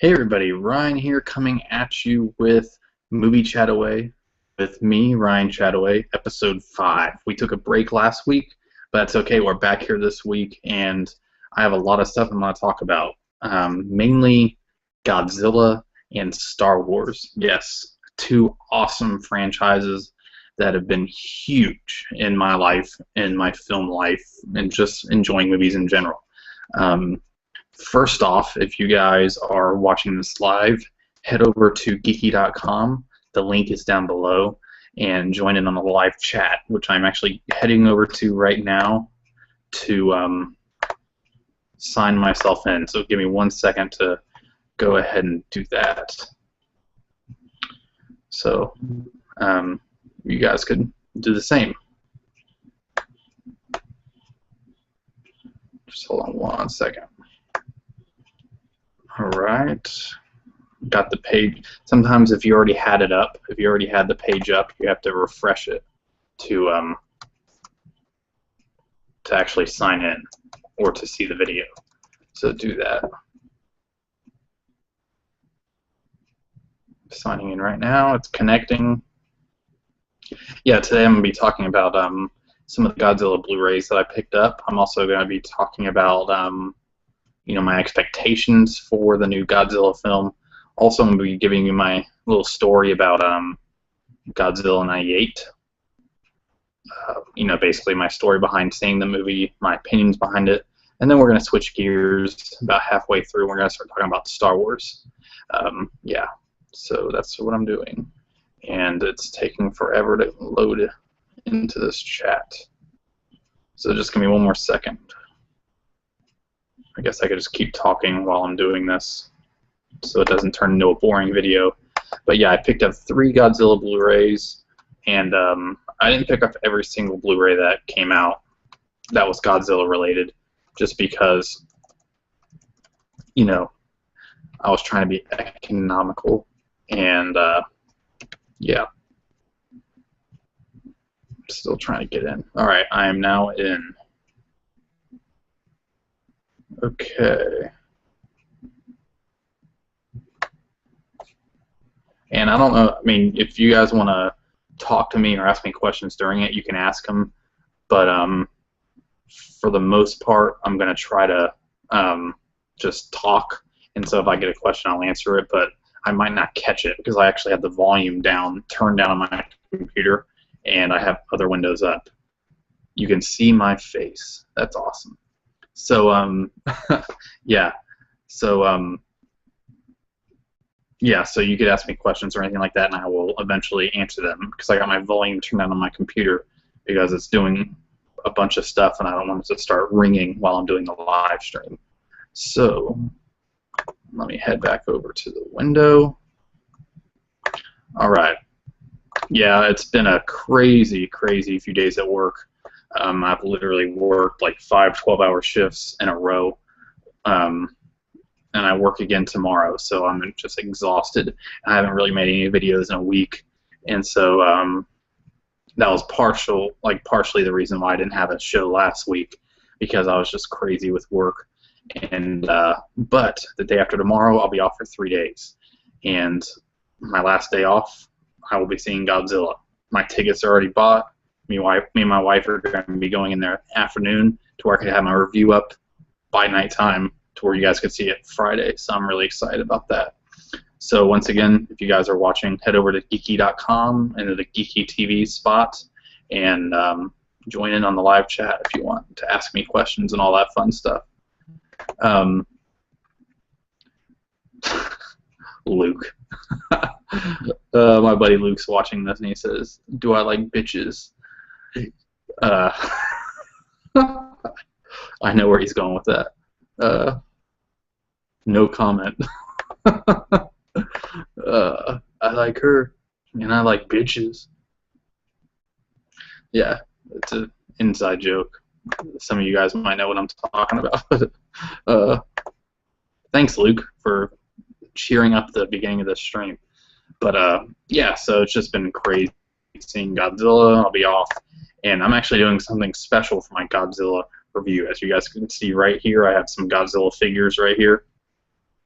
Hey everybody, Ryan here coming at you with Movie Chataway with me, Ryan Chataway, episode 5. We took a break last week, but that's okay. We're back here this week, and I have a lot of stuff I'm going to talk about. Mainly Godzilla and Star Wars. Yes, two awesome franchises that have been huge in my life, in my film life, and just enjoying movies in general. First off, if you guys are watching this live, head over to geeky.com. The link is down below, and join in on the live chat, which I'm actually heading over to right now to sign myself in. So give me 1 second to go ahead and do that. So you guys could do the same. Just hold on 1 second. Alright, got the page. Sometimes if you already had it up, if you already had the page up, you have to refresh it to actually sign in or to see the video. So do that. Signing in right now, it's connecting. Yeah, today I'm going to be talking about some of the Godzilla Blu-rays that I picked up. I'm also going to be talking about my expectations for the new Godzilla film. Also, I'm going to be giving you my little story about Godzilla '98. Basically my story behind seeing the movie, my opinions behind it, and then we're going to switch gears about halfway through. We're going to start talking about Star Wars. Yeah, so that's what I'm doing, and it's taking forever to load into this chat. So just give me 1 more second. I guess I could just keep talking while I'm doing this so it doesn't turn into a boring video. But yeah, I picked up 3 Godzilla Blu-rays, and I didn't pick up every single Blu-ray that came out that was Godzilla related, just because, I was trying to be economical, and yeah. Still trying to get in. Alright, I am now in. Okay. And I don't know, if you guys want to talk to me or ask me questions during it, you can ask them. But for the most part, I'm going to try to just talk. And so if I get a question, I'll answer it. But I might not catch it because I actually have the volume turned down on my computer, and I have other windows up. You can see my face. That's awesome. So yeah. So yeah, so you could ask me questions or anything like that, and I will eventually answer them because I got my volume turned down on my computer because it's doing a bunch of stuff, and I don't want it to start ringing while I'm doing the live stream. So let me head back over to the window. All right. Yeah, it's been a crazy few days at work. I've literally worked like 5 12-hour shifts in a row, and I work again tomorrow, so I'm just exhausted. I haven't really made any videos in a week, and so that was partially the reason why I didn't have a show last week, because I was just crazy with work. And but the day after tomorrow, I'll be off for 3 days, and my last day off, I will be seeing Godzilla. My tickets are already bought. Me and my wife are going to be going in there afternoon to where I could have my review up by nighttime to where you guys could see it Friday. So I'm really excited about that. So once again, if you guys are watching, head over to geeky.com into the Geeky TV spot and join in on the live chat if you want to ask me questions and all that fun stuff. Luke. My buddy Luke's watching this, and he says, "Do I like bitches?" I know where he's going with that. No comment. I like her, and I like bitches. Yeah, it's an inside joke. Some of you guys might know what I'm talking about. Thanks, Luke, for cheering up the beginning of this stream. But yeah, so it's just been crazy seeing Godzilla. I'll be off, and I'm actually doing something special for my Godzilla review. As you guys can see right here, I have some Godzilla figures right here.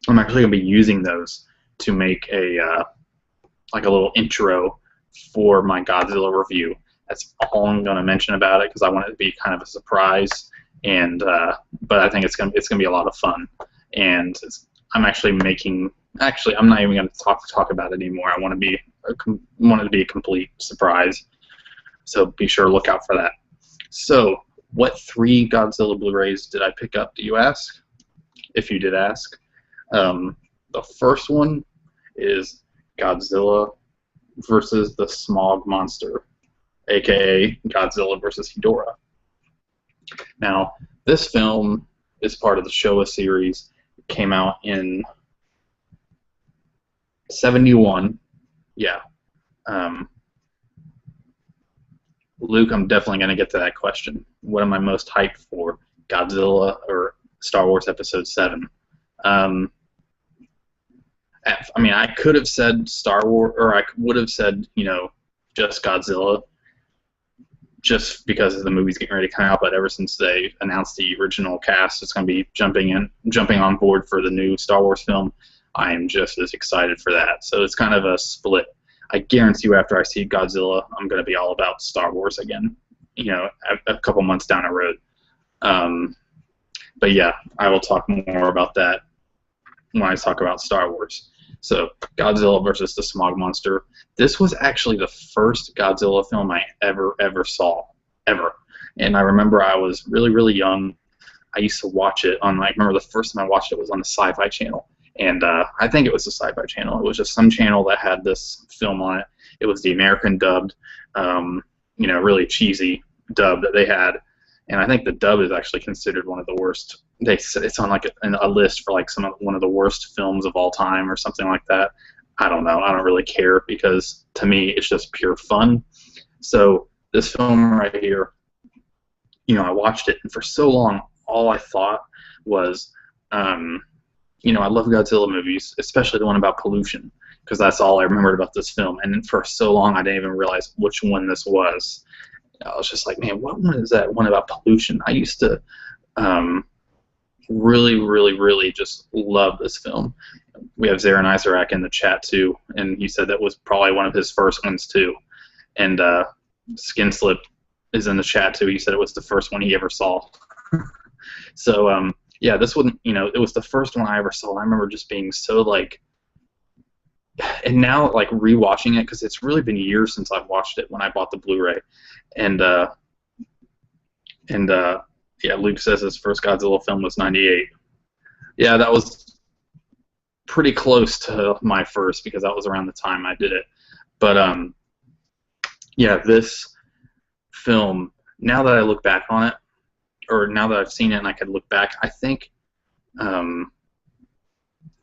I'm actually going to be using those to make a like a little intro for my Godzilla review. That's all I'm going to mention about it because I want it to be kind of a surprise. And but I think it's gonna be a lot of fun. And I'm actually making. Actually, I'm not even going to talk about it anymore. I want it to be a complete surprise. So be sure to look out for that. So, what 3 Godzilla Blu-rays did I pick up, do you ask? If you did ask. The first one is Godzilla versus the Smog Monster, aka Godzilla versus Ghidorah. Now, this film is part of the Showa series. It came out in 71. Yeah. Luke, I'm definitely going to get to that question. What am I most hyped for, Godzilla or Star Wars Episode 7? I mean, I could have said Star Wars, or I would have said, just Godzilla, just because the movie's getting ready to come out. But ever since they announced the original cast, it's going to be jumping on board for the new Star Wars film. I am just as excited for that. So it's kind of a split. I guarantee you, after I see Godzilla, I'm going to be all about Star Wars again. A couple months down the road. But yeah, I will talk more about that when I talk about Star Wars. So, Godzilla versus the Smog Monster. This was actually the first Godzilla film I ever saw, ever. And I remember I was really, really young. I used to watch it on, I remember the first time I watched it was on the Sci-Fi Channel. And I think it was the Sci-Fi Channel. It was just some channel that had this film on it. It was the American dubbed, really cheesy dub that they had. And I think the dub is actually considered one of the worst. It's on like a list for like one of the worst films of all time or something like that. I don't know. I don't really care because to me it's just pure fun. So this film right here, I watched it and for so long all I thought was, I love Godzilla movies, especially the one about pollution, because that's all I remembered about this film. And for so long I didn't even realize which one this was. I was just like, man, what one is that one about pollution? I used to really, really, really just love this film. We have Zarin Isarak in the chat too, and he said that was probably one of his first ones too. And Skinslip is in the chat too. He said it was the first one he ever saw. So yeah, this one, it was the first one I ever saw. And I remember just being so like. And now, like, rewatching it, because it's really been years since I've watched it when I bought the Blu-ray. And yeah, Luke says his first Godzilla film was 98. Yeah, that was pretty close to my first, because that was around the time I did it. But, yeah, this film, now that I look back on it, or now that I've seen it and I could look back, I think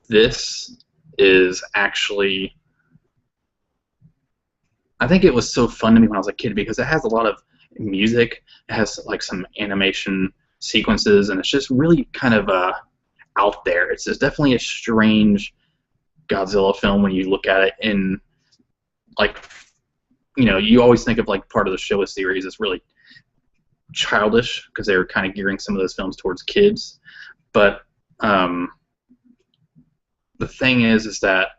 this is actually, I think it was so fun to me when I was a kid because it has a lot of music, it has like some animation sequences, and it's just really kind of out there. It's definitely a strange Godzilla film when you look at it in, like, you always think of like part of the Showa series as really childish because they were kind of gearing some of those films towards kids, but the thing is that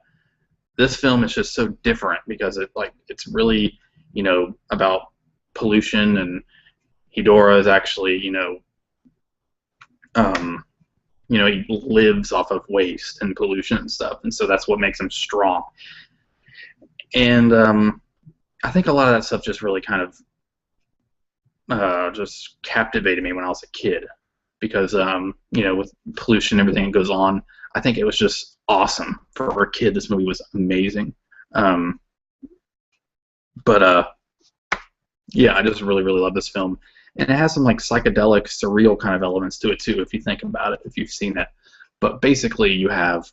this film is just so different because it's really, about pollution, and Ghidorah is actually, he lives off of waste and pollution and stuff, and so that's what makes him strong. And I think a lot of that stuff just really kind of just captivated me when I was a kid because, with pollution and everything that goes on, I think it was just awesome for a kid. This movie was amazing. Yeah, I just really, really love this film. And it has some like psychedelic, surreal kind of elements to it too, if you think about it, if you've seen it. But basically you have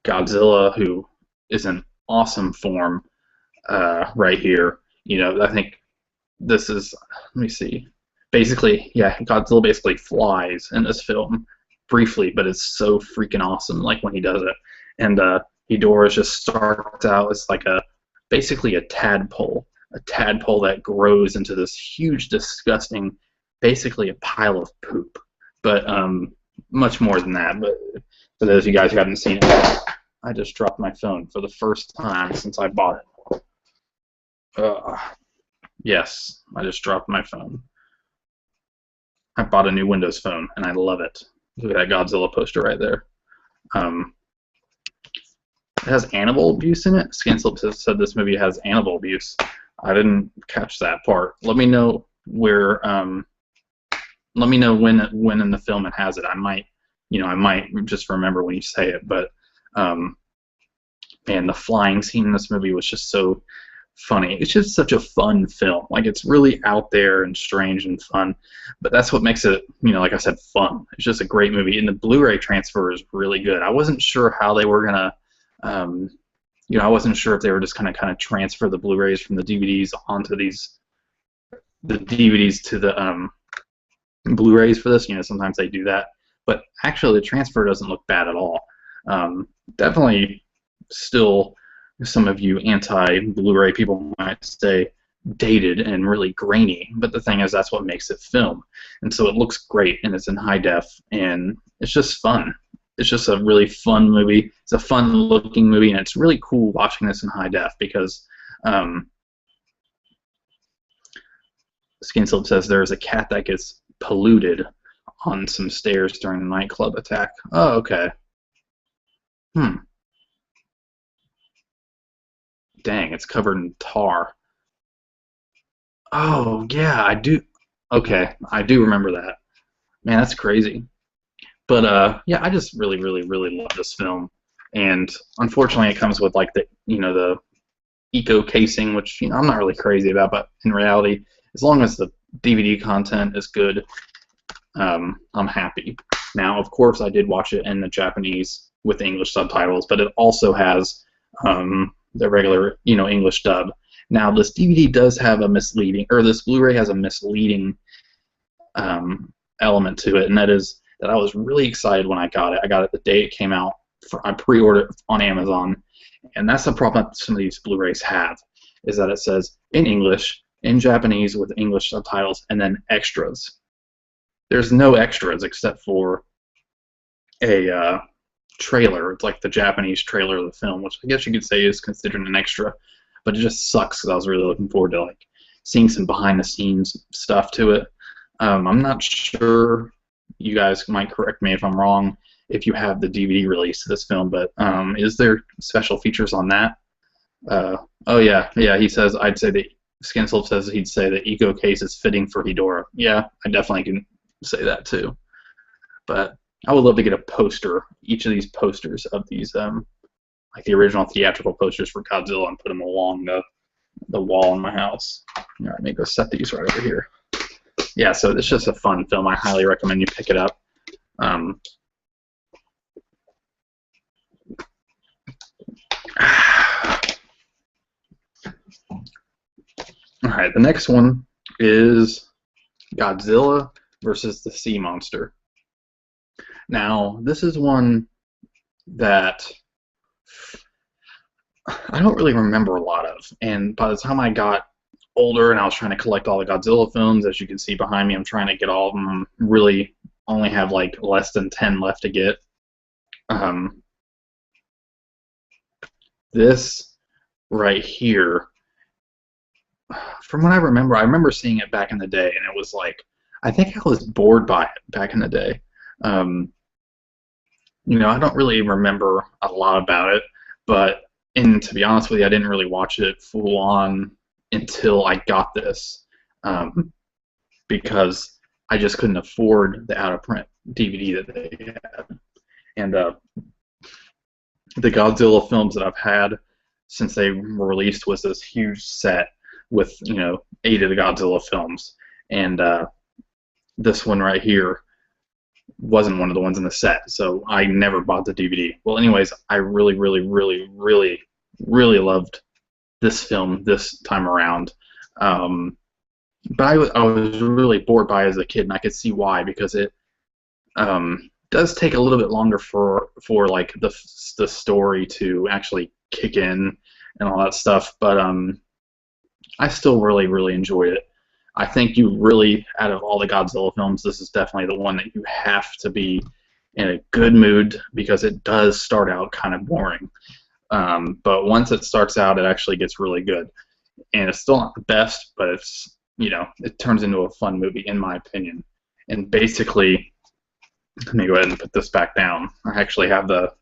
Godzilla, who is in awesome form right here. I think this is, let me see. Basically, yeah, Godzilla basically flies in this film briefly, but it's so freaking awesome, like when he does it. And Ghidorah just starts out as like basically a tadpole that grows into this huge, disgusting, basically a pile of poop. But much more than that. But for those of you guys who haven't seen it, I just dropped my phone for the first time since I bought it. Yes, I just dropped my phone. I bought a new Windows phone, and I love it. Look at that Godzilla poster right there. It has animal abuse in it. Skinslip said this movie has animal abuse. I didn't catch that part. Let me know where. Let me know when in the film it has it. I might just remember when you say it. But man, the flying scene in this movie was just so funny. It's just such a fun film. Like, it's really out there and strange and fun, but that's what makes it, like I said, fun. It's just a great movie, and the Blu-ray transfer is really good. I wasn't sure how they were gonna, I wasn't sure if they were just gonna kind of transfer the Blu-rays from the DVDs onto the DVDs to the Blu-rays for this. Sometimes they do that, but actually the transfer doesn't look bad at all. Definitely still, some of you anti-Blu-ray people might say dated and really grainy, but the thing is, that's what makes it film. And so it looks great, and it's in high def, and it's just fun. It's just a really fun movie. It's a fun-looking movie, and it's really cool watching this in high def because Skinslip says there's a cat that gets polluted on some stairs during the nightclub attack. Oh, okay. Dang, it's covered in tar. Oh, yeah, I do. Okay, I do remember that. Man, that's crazy. But yeah, I just really, really, really love this film. And unfortunately, it comes with like the eco casing, which I'm not really crazy about. But in reality, as long as the DVD content is good, I'm happy. Now, of course, I did watch it in the Japanese with English subtitles, but it also has the regular, English dub. Now, this DVD does have a misleading, or this Blu-ray has a misleading element to it, and that is that I was really excited when I got it. I got it the day it came out. I pre-ordered it on Amazon, and that's the problem that some of these Blu-rays have, is that it says in English, in Japanese with English subtitles, and then extras. There's no extras except for a trailer. It's like the Japanese trailer of the film, which I guess you could say is considered an extra, but it just sucks because I was really looking forward to like seeing some behind-the-scenes stuff to it. I'm not sure. You guys might correct me if I'm wrong if you have the DVD release of this film, but is there special features on that? Oh yeah, he says, I'd say that Skinslip says he'd say the eco case is fitting for Hedora. Yeah, I definitely can say that too. But I would love to get a poster, each of these posters of these, like the original theatrical posters for Godzilla, and put them along the wall in my house. All right, maybe go set these right over here. Yeah, so it's just a fun film. I highly recommend you pick it up. All right, the next one is Godzilla versus the Sea Monster. Now, this is one that I don't really remember a lot of, and by the time I got older and I was trying to collect all the Godzilla films, as you can see behind me, I'm trying to get all of them. Really only have like less than 10 left to get. This right here, from what I remember seeing it back in the day, and it was like, I think I was bored by it back in the day. I don't really remember a lot about it, and to be honest with you, I didn't really watch it full on until I got this, because I just couldn't afford the out-of-print DVD that they had. And the Godzilla films that I've had since they were released was this huge set with 8 of the Godzilla films, and this one right here wasn't one of the ones in the set, so I never bought the DVD. Well, anyways, I really, really, really, really, really loved this film this time around. But I was really bored by it as a kid, and I could see why, because it does take a little bit longer for like the story to actually kick in and all that stuff. But I still really, really enjoyed it. I think you really, out of all the Godzilla films, this is definitely the one that you have to be in a good mood because it does start out kind of boring. But once it starts out, it actually gets really good. And it's still not the best, but it's, it turns into a fun movie, in my opinion. And basically, let me go ahead and put this back down. I actually have the,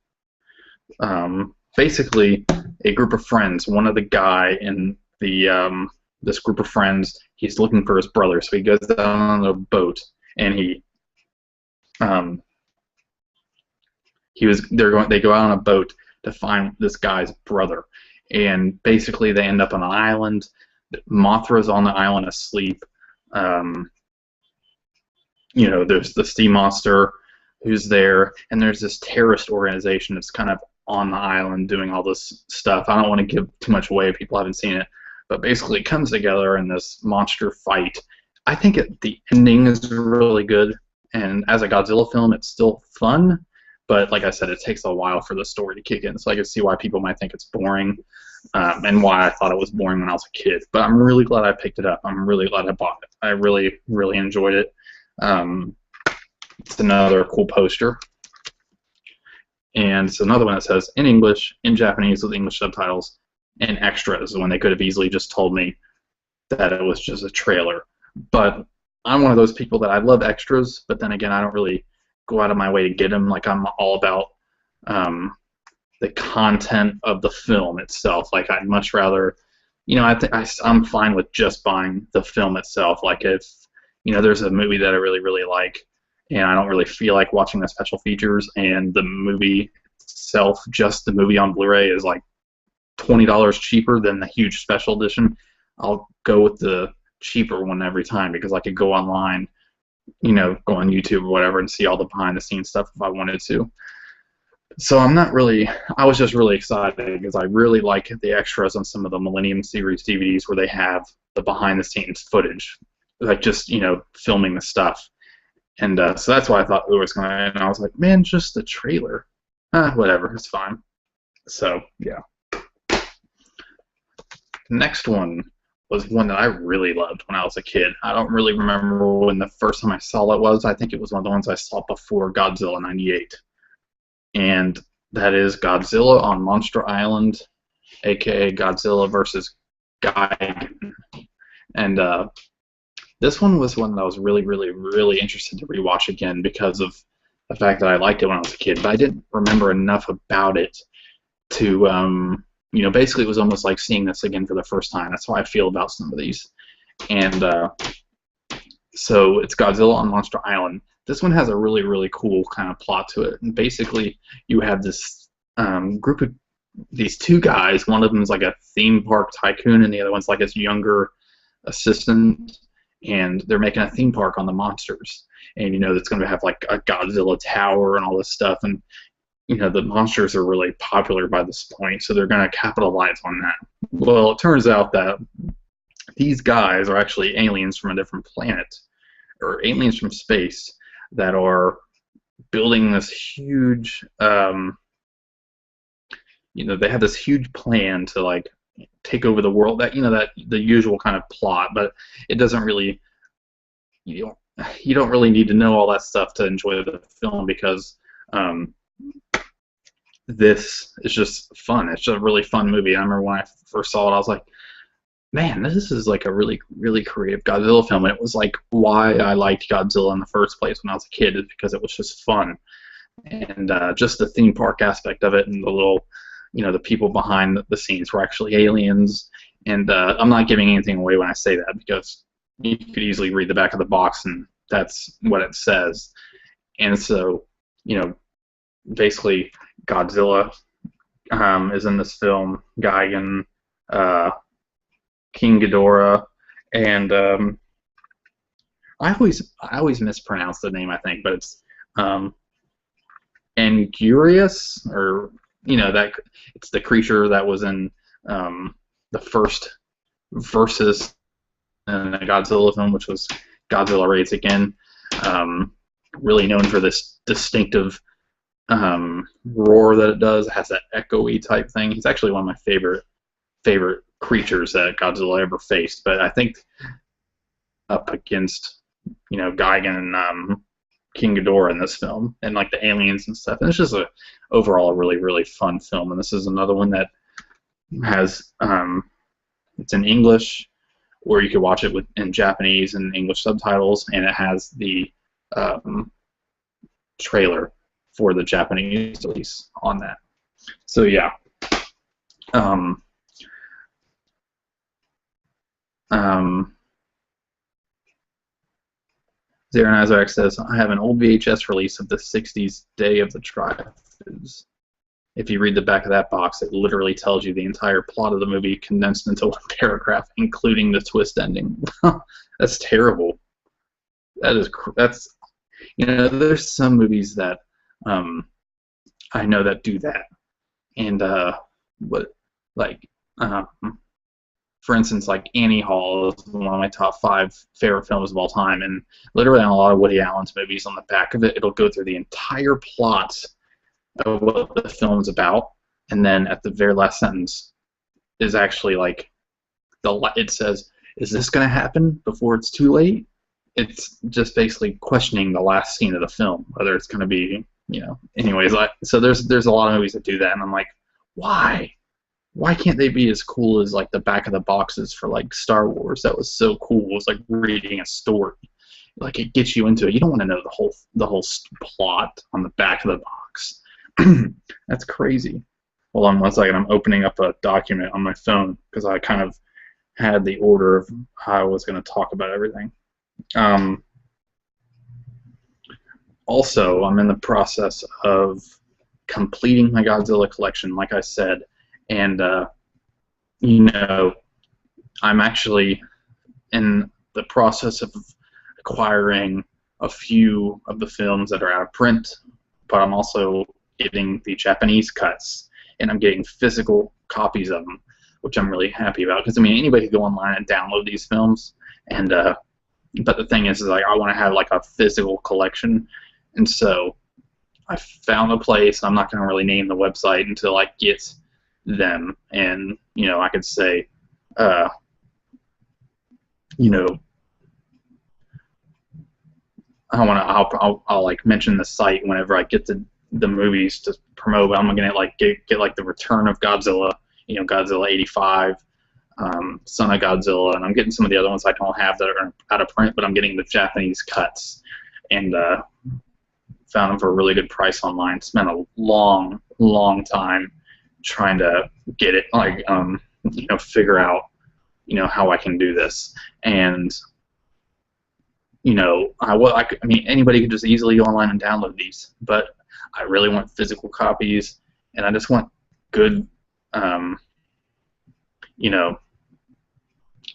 basically, a group of friends. One of the guy in the, this group of friends, he's looking for his brother, so he goes down on a boat, and they go out on a boat to find this guy's brother, and basically they end up on an island. Mothra's on the island asleep. There's the sea monster who's there, and there's this terrorist organization that's kind of on the island doing all this stuff. I don't want to give too much away if people haven't seen it, but basically it comes together in this monster fight. I think the ending is really good, and as a Godzilla film, it's still fun, but like I said, it takes a while for the story to kick in, so I can see why people might think it's boring, and why I thought it was boring when I was a kid. But I'm really glad I picked it up. I'm really glad I bought it. I really, really enjoyed it. It's another cool poster. And it's another one that says, in English, in Japanese with English subtitles, and extras, when they could have easily just told me that it was just a trailer. But I'm one of those people that I love extras, but then again, I don't really go out of my way to get them. Like, I'm all about the content of the film itself. Like, I'd much rather, I'm fine with just buying the film itself. Like, if, there's a movie that I really, really like, and I don't really feel like watching the special features, and the movie itself, just the movie on Blu-ray, is like $20 cheaper than the huge special edition, I'll go with the cheaper one every time, because I could go online, go on YouTube or whatever and see all the behind-the-scenes stuff if I wanted to. So I was just really excited because I really like the extras on some of the Millennium Series DVDs where they have the behind-the-scenes footage, like just, filming the stuff. And so that's why I thought it was going to end. And I was like, man, just the trailer. Whatever, it's fine. So, yeah. The next one was one that I really loved when I was a kid. I don't really remember when the first time I saw it was. I think it was one of the ones I saw before Godzilla 98. And that is Godzilla on Monster Island, a.k.a. Godzilla versus Gigan. And this one was one that I was really, really, really interested to rewatch again because of the fact that I liked it when I was a kid, but I didn't remember enough about it to, basically it was almost like seeing this again for the first time. That's how I feel about some of these. And so it's Godzilla on Monster Island. This one has a really, really cool kind of plot to it. And basically you have this group of these two guys. One of them is like a theme park tycoon, and the other one's like his younger assistant. And they're making a theme park on the monsters. And, it's going to have like a Godzilla tower and all this stuff. And, the monsters are really popular by this point, so they're going to capitalize on that. Well, it turns out that these guys are actually aliens from a different planet, or aliens from space, that are building this huge, they have this huge plan to, like, take over the world. That that the usual kind of plot, but it doesn't really, you don't really need to know all that stuff to enjoy the film, because this is just fun. It's just a really fun movie. I remember when I first saw it, I was like, man, this is like a really, really creative Godzilla film. And it was like why I liked Godzilla in the first place when I was a kid, is because it was just fun. And just the theme park aspect of it, and the little, the people behind the scenes were actually aliens. And I'm not giving anything away when I say that, because you could easily read the back of the box and that's what it says. And so, basically Godzilla is in this film, Gigan, King Ghidorah, and I always mispronounce the name, I think, but it's Angurius, or that it's the creature that was in the first Versus in the Godzilla film, which was Godzilla Raids Again. Really known for this distinctive roar that it does. It has that echoey type thing. He's actually one of my favorite creatures that Godzilla ever faced. But I think up against Gigan and King Ghidorah in this film, and like the aliens and stuff. And it's just overall a really, really fun film. And this is another one that has it's in English, or you could watch it in Japanese and English subtitles, and it has the trailer for the Japanese release on that. So yeah. Zero Nazarek says, I have an old VHS release of the 60s Day of the Triffids. If you read the back of that box, it literally tells you the entire plot of the movie condensed into one paragraph, including the twist ending. That's terrible. That's there's some movies that I know that do that, and for instance, like Annie Hall is one of my top 5 favorite films of all time, and literally on a lot of Woody Allen's movies, on the back of it, it'll go through the entire plot of what the film's about, and then at the very last sentence is actually like it says, "Is this going to happen before it's too late?" It's just basically questioning the last scene of the film, whether it's going to be, Anyways, so there's a lot of movies that do that, and I'm like, why? Why can't they be as cool as like the back of the boxes for like Star Wars? That was so cool. It was like reading a story. Like it gets you into it. You don't want to know the whole plot on the back of the box. That's crazy. Hold on one second. I'm opening up a document on my phone because I kind of had the order of how I was going to talk about everything. Also, I'm in the process of completing my Godzilla collection, like I said, and I'm actually in the process of acquiring a few of the films that are out of print, but I'm also getting the Japanese cuts, and I'm getting physical copies of them, which I'm really happy about, because anybody can go online and download these films, and but the thing is like I want to have like a physical collection, and so I found a place. I'm not going to really name the website until I get them, and I could say, I'll like mention the site whenever I get the movies to promote. I'm gonna like get like the Return of Godzilla, Godzilla '85, Son of Godzilla, and I'm getting some of the other ones I don't have that are out of print, but I'm getting the Japanese cuts, and found them for a really good price online. Spent a long time trying to get it, like figure out how I can do this, and anybody could just easily go online and download these, but I really want physical copies, and I just want good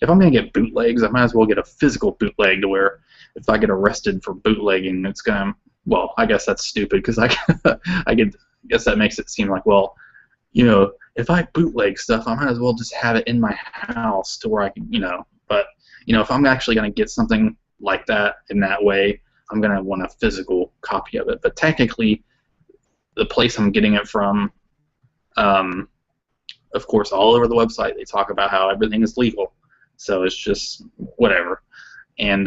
if I'm going to get bootlegs, I might as well get a physical bootleg, to where if I get arrested for bootlegging, it's going to, well, I guess that's stupid, because I guess that makes it seem like, well, if I bootleg stuff, I might as well just have it in my house to where I can, but, if I'm actually going to get something like that in that way, I'm going to want a physical copy of it. But technically, the place I'm getting it from, of course, all over the website, they talk about how everything is legal. So it's just whatever. And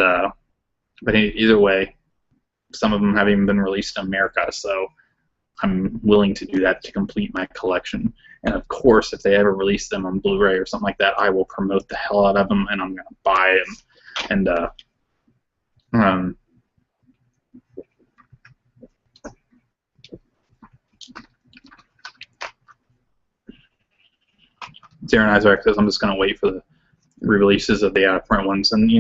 but either way, some of them haven't even been released in America, so I'm willing to do that to complete my collection. And of course, if they ever release them on Blu-ray or something like that, I will promote the hell out of them, and I'm going to buy them. And Darren Isaac says, I'm just going to wait for the re-releases of the out-of-print ones. And,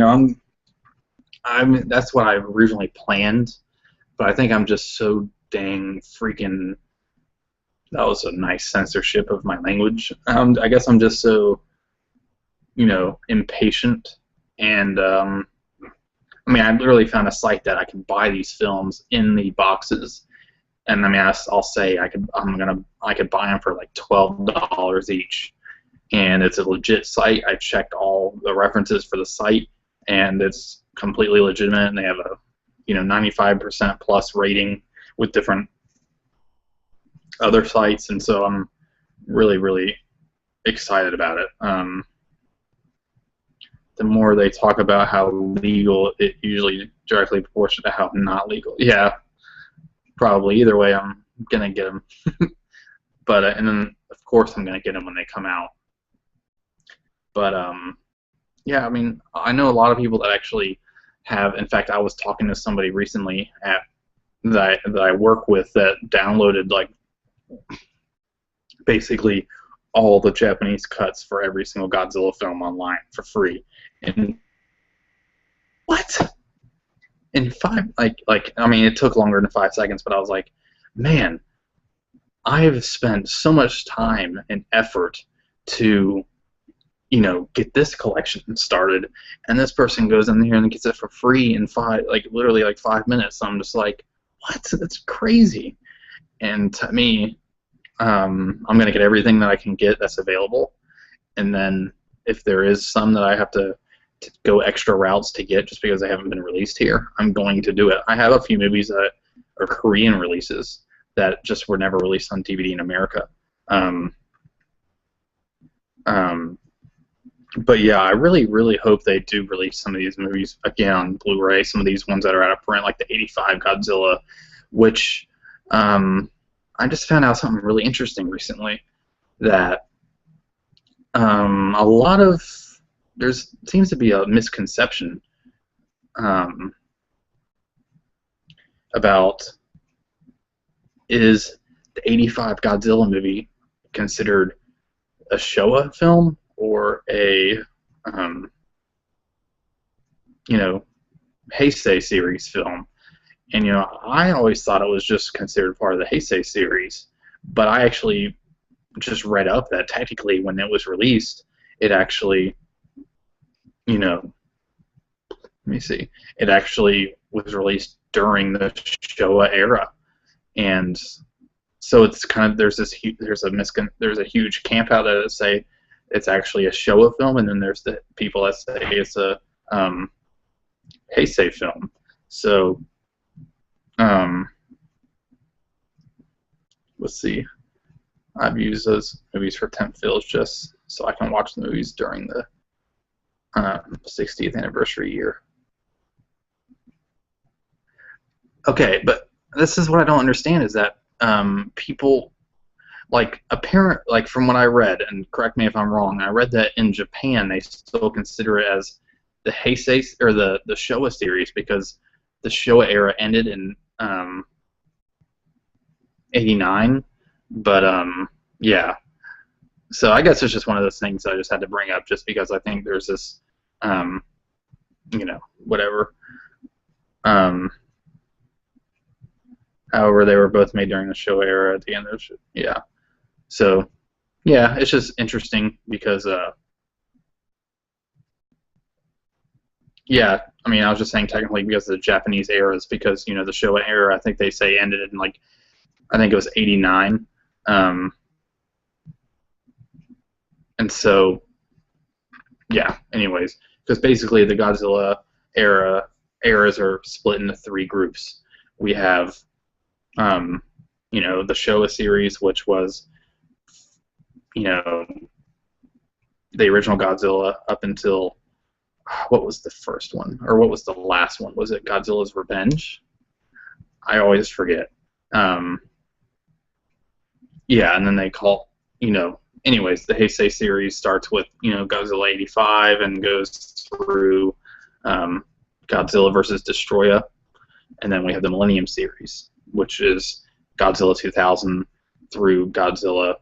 that's what I originally planned, but I think I'm just so dang freaking... That was a nice censorship of my language. I guess I'm just so, impatient. And, I literally found a site that I can buy these films in the boxes. And, I'll say I could buy them for like $12 each. And it's a legit site. I checked all the references for the site, and it's completely legitimate. And they have a 95% plus rating with different other sites, and so I'm really, really excited about it. the more they talk about how legal, it usually directly proportional to how not legal. Yeah, probably. Either way, I'm gonna get them. But and then of course I'm gonna get them when they come out. But yeah, I mean, I know a lot of people that actually have. In fact, I was talking to somebody recently that I work with that downloaded like basically all the Japanese cuts for every single Godzilla film online for free. And what? In five, I mean, it took longer than 5 seconds, but I was like, man, I've spent so much time and effort to, get this collection started, and this person goes in here and gets it for free in literally 5 minutes. So I'm just like, what? That's crazy. And to me, I'm gonna get everything that I can get that's available, and then if there is some that I have to go extra routes to get just because they haven't been released here, I'm going to do it. I have a few movies that are Korean releases that just were never released on DVD in America. But yeah, I really, really hope they do release some of these movies again on Blu-ray. Some of these ones that are out of print, like the '85 Godzilla, which I just found out something really interesting recently, that a lot of seems to be a misconception about, is the '85 Godzilla movie considered a Showa film or a Heisei series film? And I always thought it was just considered part of the Heisei series, but I actually just read up that technically when it was released, it actually, let me see, it actually was released during the Showa era, and so it's kind of there's a huge camp out there that say it's actually a Showa film, and then there's the people that say it's a Heisei film. So let's see. I've used those movies for temp fills just so I can watch the movies during the 60th anniversary year. Okay, but this is what I don't understand, is that people, from what I read, and correct me if I'm wrong, I read that in Japan they still consider it as the Heisei or the Showa series because the Showa era ended in '89. But yeah. So I guess it's just one of those things I just had to bring up, just because I think there's this, whatever. However, they were both made during the Showa era at the end of the yeah. So yeah, it's just interesting because yeah, I mean, I was just saying technically because of the Japanese eras, because the Showa era, I think they say ended in I think it was '89. And so, yeah, anyways, because basically the Godzilla eras are split into 3 groups. We have, the Showa series, which was, the original Godzilla up until, what was the first one? Or what was the last one? Was it Godzilla's Revenge? I always forget. Yeah, and then they call, anyways, the Heisei series starts with, Godzilla '85 and goes through Godzilla versus Destroya, and then we have the Millennium series, which is Godzilla 2000 through Godzilla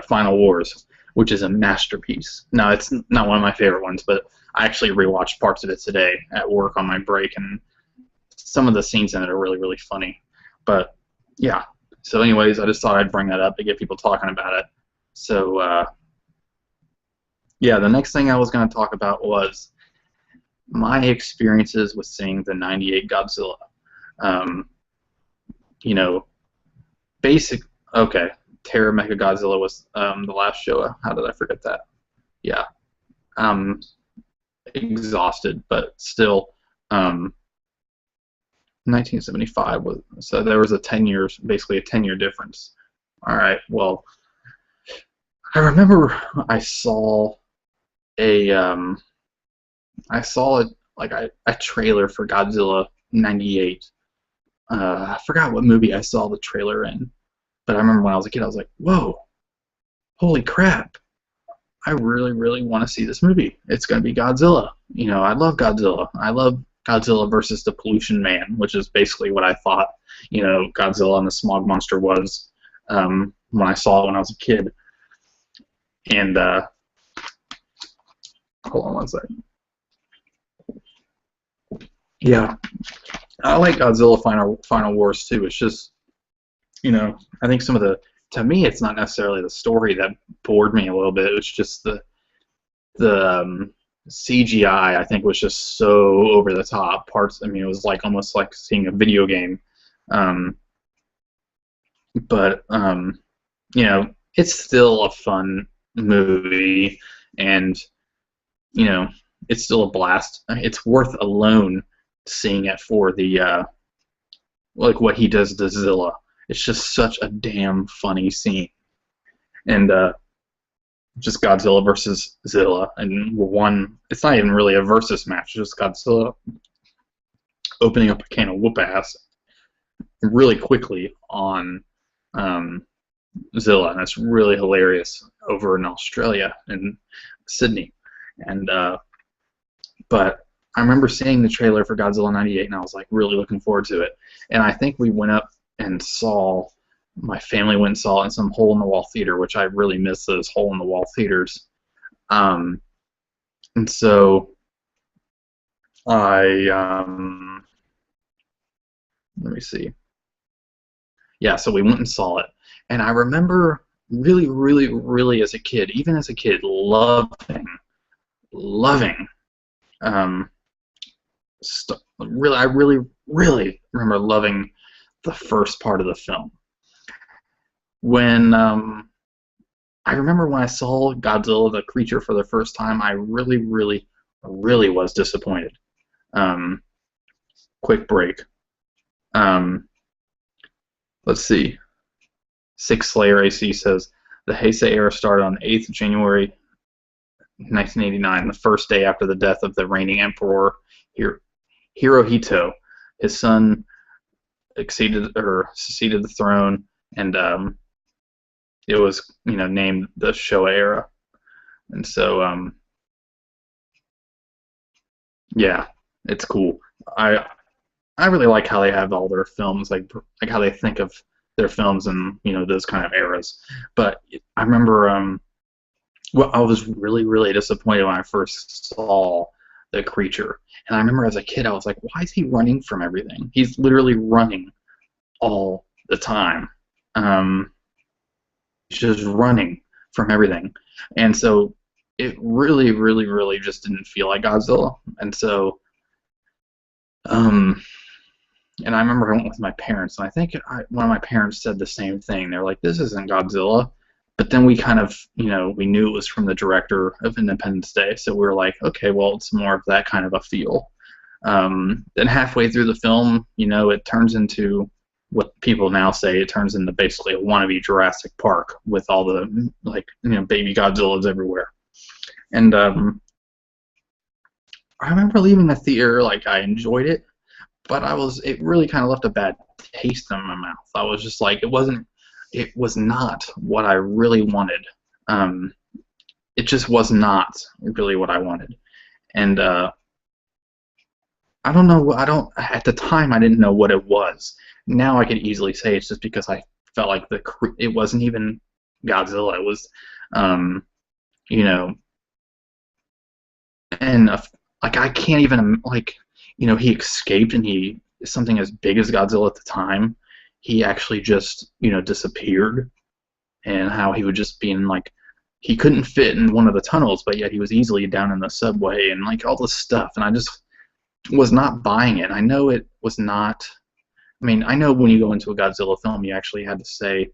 Final Wars, which is a masterpiece. Now, it's not one of my favorite ones, but I actually rewatched parts of it today at work on my break, and some of the scenes in it are really, really funny. But yeah, so anyways, I just thought I'd bring that up to get people talking about it. So yeah, the next thing I was going to talk about was my experiences with seeing the '98 Godzilla. Okay, Terror Mechagodzilla was the last Showa. How did I forget that? Yeah, exhausted, but still. 1975 was, so there was basically a 10-year difference. All right, well, I remember I saw a I saw a trailer for Godzilla '98. I forgot what movie I saw the trailer in, but I remember when I was a kid, I was like, "Whoa, holy crap! I really, really want to see this movie. It's going to be Godzilla. You know, I love Godzilla. I love Godzilla versus the Pollution Man, which is basically what I thought, you know, Godzilla and the Smog Monster was when I saw it when I was a kid. And hold on one second. Yeah, I like Godzilla Final Wars too. It's just, you know, I think some of the, to me, it's not necessarily the story that bored me a little bit. It was just the CGI. I think was just so over the top. Parts. I mean, it was like almost like seeing a video game. Um, but you know, it's still a fun movie, and you know, it's still a blast. It's worth alone seeing it for the like what he does to Zilla. It's just such a damn funny scene, and just Godzilla versus Zilla, and one. It's not even really a versus match. It's just Godzilla opening up a can of whoop ass really quickly on Zilla, and it's really hilarious over in Australia in Sydney, and but I remember seeing the trailer for Godzilla '98, and I was like really looking forward to it. And I think we went up and saw, my family went and saw it in some hole-in-the-wall theater, which I really miss those hole-in-the-wall theaters. And so I, let me see. Yeah, so we went and saw it. And I remember really, really, really as a kid, even as a kid, loving, really, I really, really remember loving the first part of the film. When I remember when I saw Godzilla the creature for the first time, I really, really, really was disappointed. Quick break. Let's see. Six Slayer AC says the Heisei era started on 8th of January 1989, the first day after the death of the reigning emperor Hirohito. His son succeeded the throne, and it was, you know, named the Showa era. And so yeah, it's cool. I really like how they have all their films, like how they think of their films and, you know, those kind of eras. But I remember well, I was really, really disappointed when I first saw the creature. And I remember as a kid, I was like, why is he running from everything? He's literally running all the time. He's just running from everything. And so it really, really, really just didn't feel like Godzilla. And so, and I remember I went with my parents, and I think one of my parents said the same thing. They're like, this isn't Godzilla. But then we kind of, you know, we knew it was from the director of Independence Day, so we were like, okay, well, it's more of that kind of a feel. Then halfway through the film, you know, it turns into what people now say, it turns into basically a wannabe Jurassic Park with all the, like, you know, baby Godzillas everywhere. And I remember leaving the theater, like, I enjoyed it, but it really kind of left a bad taste in my mouth. I was just like, it was not what I really wanted. It just was not really what I wanted. And I don't know, at the time I didn't know what it was. Now I could easily say it's just because I felt like it wasn't even Godzilla. It was, you know, and like I can't even, like, you know, he escaped, and something as big as Godzilla at the time, he actually just, you know, disappeared, and how he would just be in, like, he couldn't fit in one of the tunnels, but yet he was easily down in the subway, and like all this stuff, and I just was not buying it. I know it was not. I mean, I know when you go into a Godzilla film, you actually had to say,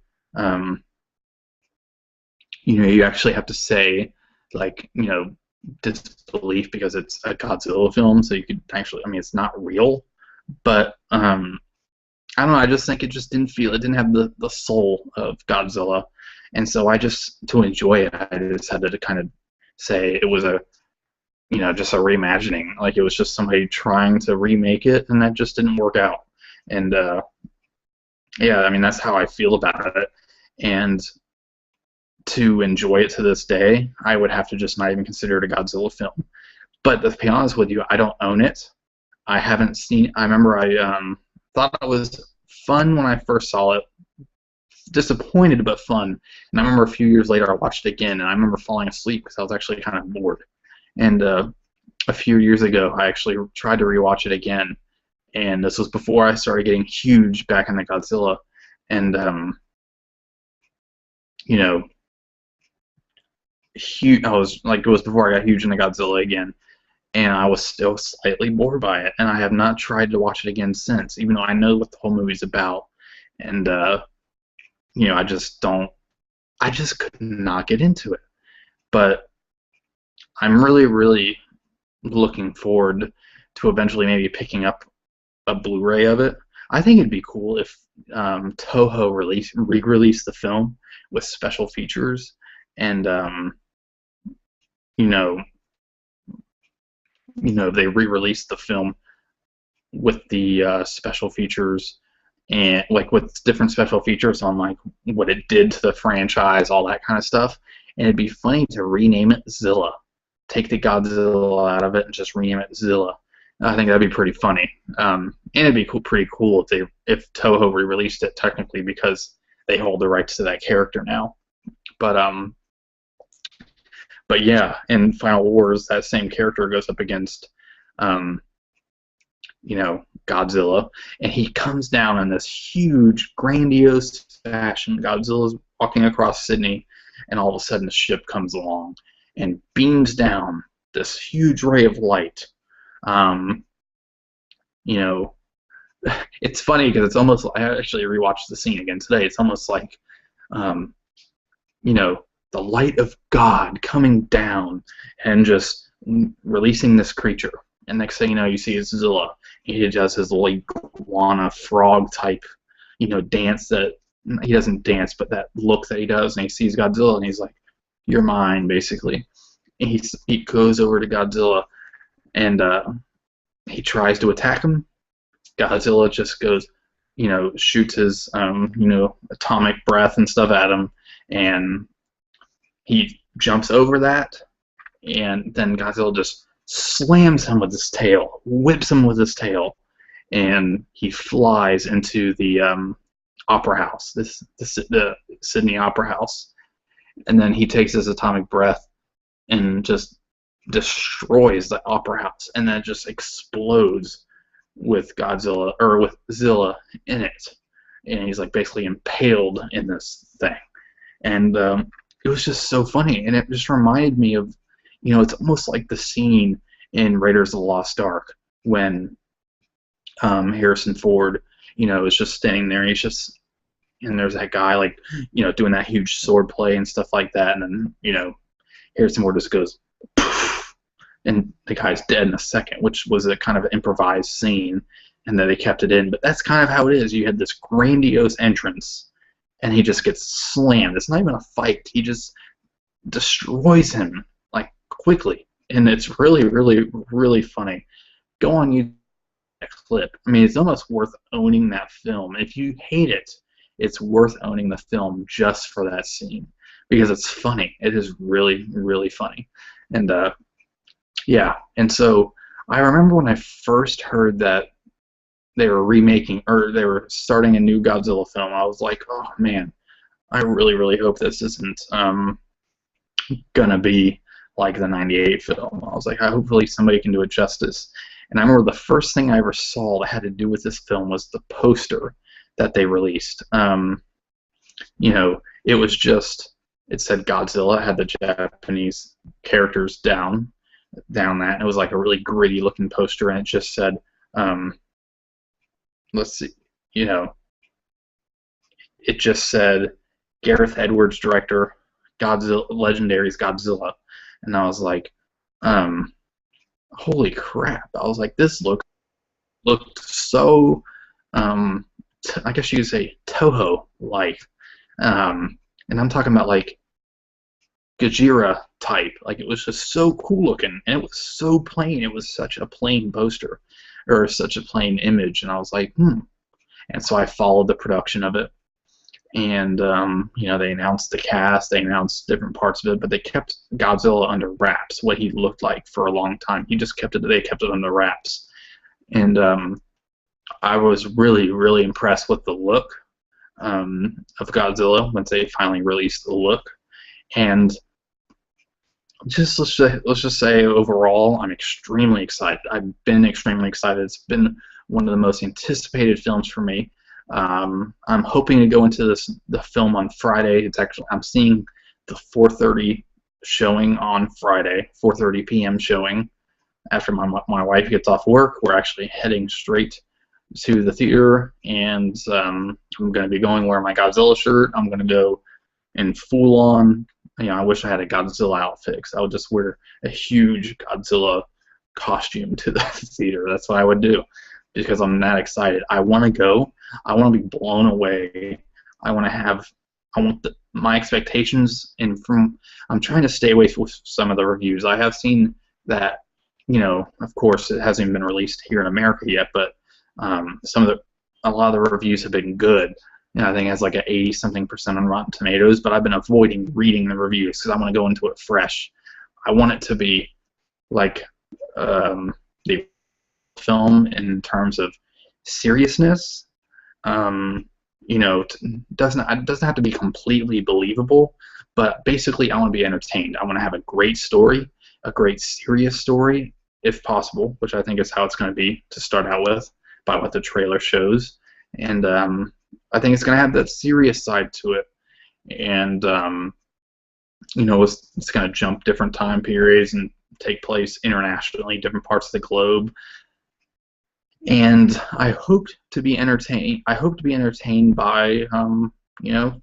you know, you actually have to say, like, you know, disbelief because it's a Godzilla film, so you could actually, I mean, it's not real, but I don't know, I just think it just didn't have the soul of Godzilla, And so I just, to enjoy it, I just had to kind of say it was a, just a reimagining. Like, it was just somebody trying to remake it, and that just didn't work out. And yeah, I mean, that's how I feel about it. And to enjoy it to this day, I would have to just not even consider it a Godzilla film. But to be honest with you, I don't own it. I haven't seen. I remember I thought it was fun when I first saw it. Disappointed but fun. And I remember a few years later I watched it again, and I remember falling asleep because I was actually kind of bored. And a few years ago, I actually tried to rewatch it again, and this was before I started getting huge back into Godzilla. And you know, huge. I was like, it was before I got huge into Godzilla again, and I was still slightly bored by it, and I have not tried to watch it again since, even though I know what the whole movie's about. And I just don't. I just could not get into it. But I'm really, really looking forward to eventually maybe picking up a Blu-ray of it. I think it'd be cool if Toho re-released the film with special features, and you know, they re-released the film with the special features, and like with different special features on like what it did to the franchise, all that kind of stuff. And it'd be funny to rename it Zilla. Take the Godzilla out of it and just rename it Zilla. I think that'd be pretty funny. And it'd be pretty cool if Toho re-released it technically, because they hold the rights to that character now. But yeah, in Final Wars, that same character goes up against Godzilla, and he comes down in this huge, grandiose fashion. Godzilla's walking across Sydney, and all of a sudden the ship comes along and beams down this huge ray of light. It's funny because it's almost. I actually rewatched the scene again today. It's almost like, the light of God coming down and just releasing this creature. And next thing you know, you see it's Zilla. He does his little iguana frog type, dance that he doesn't dance, but that look that he does. And he sees Godzilla, and he's like, "You're mine," basically. And he goes over to Godzilla, and he tries to attack him. Godzilla just goes, shoots his, atomic breath and stuff at him, and he jumps over that, and then Godzilla just slams him with his tail, whips him with his tail, and he flies into the opera house, the Sydney Opera House, and then he takes his atomic breath and just destroys the opera house, and then it just explodes with Godzilla, or with Zilla in it, and he's like basically impaled in this thing, and it was just so funny, and it just reminded me of, it's almost like the scene in Raiders of the Lost Ark when Harrison Ford, is just standing there, and there's that guy like, doing that huge sword play and stuff like that, and then, Harrison Ford just goes, and the guy's dead in a second, which was a kind of improvised scene, and then they kept it in. But that's kind of how it is. You had this grandiose entrance, and he just gets slammed. It's not even a fight. He just destroys him, like, quickly. And it's really, really, really funny. Go on YouTube, that clip. I mean, it's almost worth owning that film. If you hate it, it's worth owning the film just for that scene, because it's funny. It is really, really funny. And yeah, and so I remember when I first heard that they were remaking, or they were starting a new Godzilla film, I was like, oh man, I really, really hope this isn't gonna be like the '98 film. I was like, hopefully somebody can do it justice. And I remember the first thing I ever saw that had to do with this film was the poster that they released. It was just, it said Godzilla, had the Japanese characters down that, and it was like a really gritty looking poster, and it just said, let's see, it just said Gareth Edwards director, Godzilla, Legendary's Godzilla, and I was like, holy crap! I was like, this looked so, I guess you could say Toho like, and I'm talking about like Gajira type. Like it was just so cool looking, and it was so plain. It was such a plain poster, or such a plain image, and I was like, hmm. And so I followed the production of it, and you know, they announced the cast, they announced different parts of it, but they kept Godzilla under wraps. What he looked like for a long time, he just kept it. They kept it under wraps, and I was really, really impressed with the look of Godzilla once they finally released the look. And just let's just say overall, I'm extremely excited. I've been extremely excited. It's been one of the most anticipated films for me. I'm hoping to go into the film on Friday. It's actually, I'm seeing the 4:30 showing on Friday, 4:30 p.m. showing. After my wife gets off work, we're actually heading straight to the theater, and I'm going to be going wearing my Godzilla shirt. I'm going to go in full on. You know, I wish I had a Godzilla outfit, because I would just wear a huge Godzilla costume to the theater. That's what I would do, because I'm that excited. I want to go. I want to be blown away. I want to have. I want my expectations, and I'm trying to stay away from some of the reviews. I have seen that, you know, of course, it hasn't even been released here in America yet, but a lot of the reviews have been good. You know, I think it has like an 80-something% on Rotten Tomatoes, but I've been avoiding reading the reviews because I want to go into it fresh. I want it to be like the film in terms of seriousness. You know, doesn't have to be completely believable, but basically I want to be entertained. I want to have a great story, a great serious story, if possible, which I think is how it's going to be to start out with, by what the trailer shows. And I think it's going to have that serious side to it. And, you know, it's going to jump different time periods and take place internationally, different parts of the globe. And I hope to be entertained. I hope to be entertained by, you know,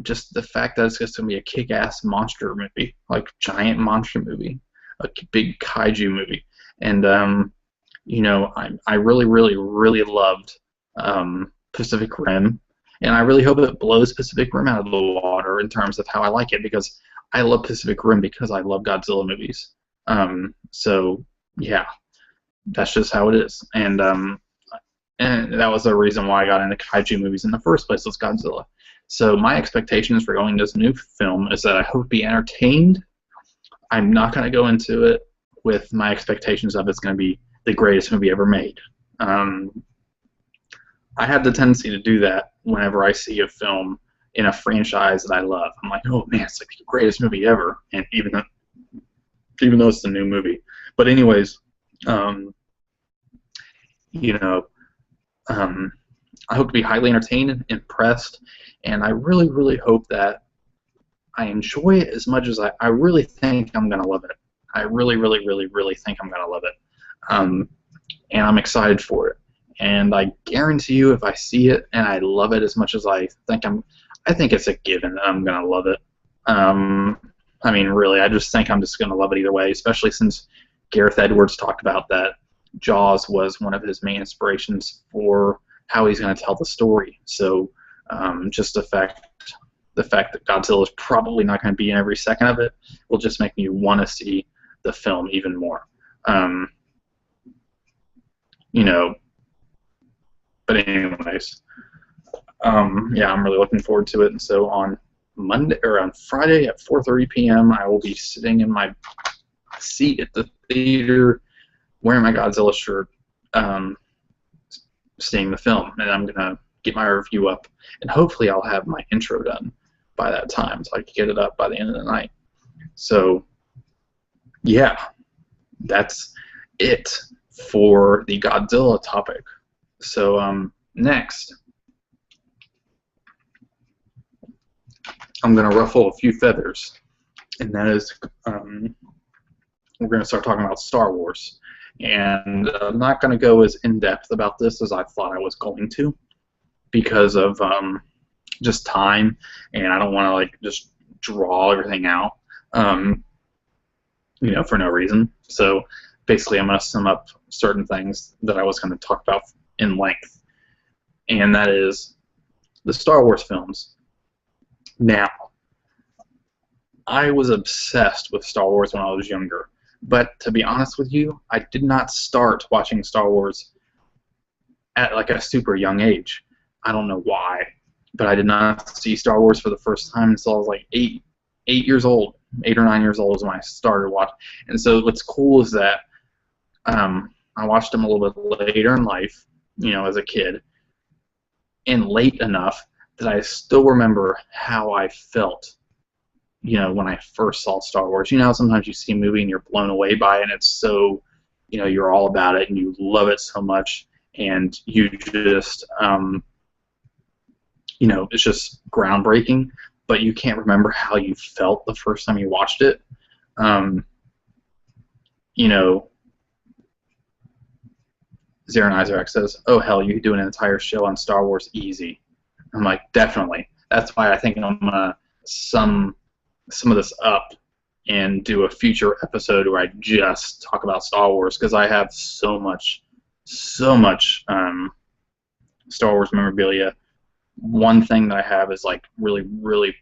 just the fact that it's just going to be a kick-ass monster movie, like giant monster movie, a big kaiju movie. And, you know, I really, really, really loved Pacific Rim, and I really hope it blows Pacific Rim out of the water in terms of how I like it, because I love Pacific Rim because I love Godzilla movies. So, yeah. That's just how it is, and that was the reason why I got into kaiju movies in the first place, was Godzilla. So my expectations for going to this new film is that I hope to be entertained. I'm not going to go into it with my expectations of it's going to be the greatest movie ever made. I have the tendency to do that whenever I see a film in a franchise that I love. I'm like, oh man, it's like the greatest movie ever, and even though it's the new movie. But anyways. You know, I hope to be highly entertained and impressed, and I really, really hope that I enjoy it as much as I really think I'm going to love it. I really, really, really, really think I'm going to love it. And I'm excited for it. And I guarantee you, if I see it and I love it as much as I think I think it's a given that I'm going to love it. I mean, really, I just think I'm just going to love it either way, especially since Gareth Edwards talked about that Jaws was one of his main inspirations for how he's going to tell the story. So just the fact that Godzilla is probably not going to be in every second of it will just make me want to see the film even more. You know, but anyways, yeah, I'm really looking forward to it. And so on Friday at 4:30 p.m., I will be sitting in my seat at the theater, wearing my Godzilla shirt, seeing the film, and I'm gonna get my review up, and hopefully I'll have my intro done by that time, so I can get it up by the end of the night. So, yeah, that's it for the Godzilla topic. So, next, I'm gonna ruffle a few feathers, and that is, we're going to start talking about Star Wars. And I'm not going to go as in-depth about this as I thought I was going to, because of just time, and I don't want to like just draw everything out, you know, for no reason. So basically I'm going to sum up certain things that I was going to talk about in length, and that is the Star Wars films. Now, I was obsessed with Star Wars when I was younger, but to be honest with you, I did not start watching Star Wars at like a super young age. I don't know why, but I did not see Star Wars for the first time until I was like 8 years old. 8 or 9 years old is when I started watching. And so what's cool is that I watched them a little bit later in life, as a kid, and late enough that I still remember how I felt, when I first saw Star Wars. Sometimes you see a movie and you're blown away by it, and it's so, you're all about it and you love it so much, and you just, it's just groundbreaking, but you can't remember how you felt the first time you watched it. Zaren Isaac says, "Oh hell, you could do an entire show on Star Wars easy." I'm like, definitely. That's why I think I'm gonna sum some of this up and do a future episode where I just talk about Star Wars, because I have so much Star Wars memorabilia. One thing that I have is like really, really,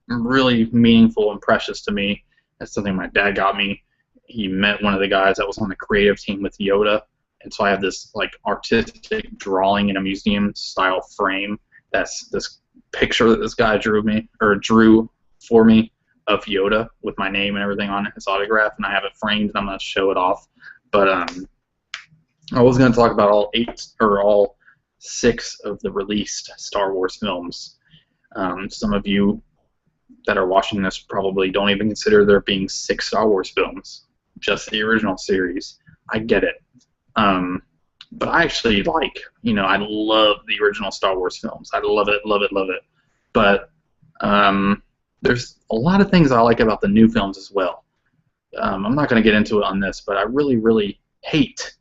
really meaningful and precious to me. That's something my dad got me. He met one of the guys that was on the creative team with Yoda, and so I have this like artistic drawing in a museum style frame. That's this picture that this guy drew for me of Yoda with my name and everything on it, his autograph, and I have it framed, and I'm gonna show it off. But I was gonna talk about all 6 of the released Star Wars films. Some of you that are watching this probably don't even consider there being 6 Star Wars films, just the original series. I get it. But I actually I love the original Star Wars films. I love it, love it, love it. But there's a lot of things I like about the new films as well. I'm not going to get into it on this, but I really, really hate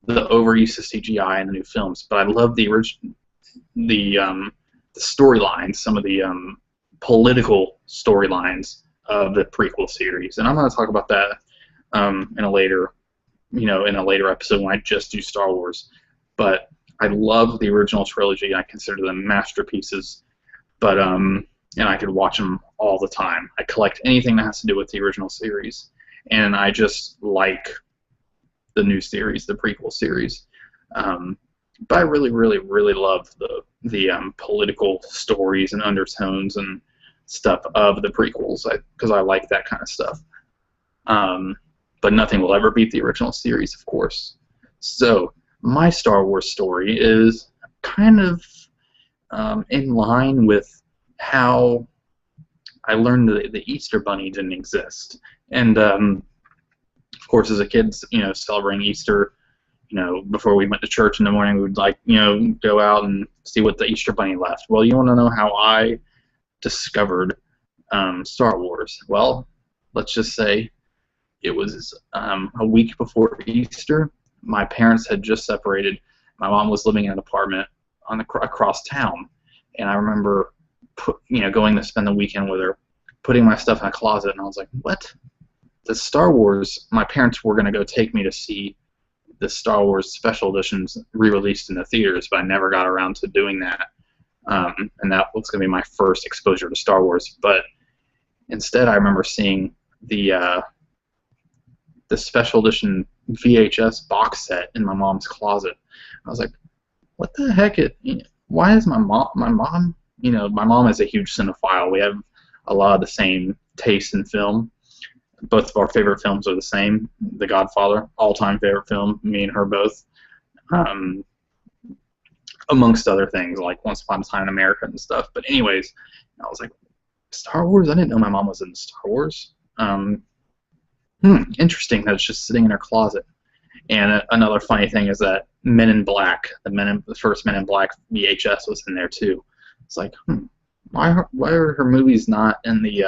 the overuse of CGI in the new films. But I love the storylines, some of the political storylines of the prequel series, and I'm going to talk about that in a later episode when I just do Star Wars. But I love the original trilogy. I consider them masterpieces. But and I could watch them all the time. I collect anything that has to do with the original series, and I just like the new series, the prequel series. But I really, really, really love the political stories and undertones and stuff of the prequels, because I like that kind of stuff. But nothing will ever beat the original series, of course. So my Star Wars story is kind of in line with how I learned that the Easter Bunny didn't exist. And of course, as a kid, celebrating Easter, before we went to church in the morning, we would go out and see what the Easter Bunny left. Well, you want to know how I discovered Star Wars? Well, let's just say it was a week before Easter. My parents had just separated. My mom was living in an apartment across town, and I remember going to spend the weekend with her, putting my stuff in a closet, and I was like, what? The Star Wars, my parents were going to go take me to see the Star Wars special editions re-released in the theaters, but I never got around to doing that. And that was going to be my first exposure to Star Wars. But instead, I remember seeing the special edition VHS box set in my mom's closet. I was like, what the heck? Why is my mom, my mom is a huge cinephile. We have a lot of the same taste in film. Both of our favorite films are the same. The Godfather, all-time favorite film, me and her both. Amongst other things, like Once Upon a Time in America and stuff. But anyways, I was like, Star Wars? I didn't know my mom was in Star Wars. Interesting that it's just sitting in her closet. And another funny thing is that Men in Black, the first Men in Black VHS was in there too. It's like, why are her movies not in the,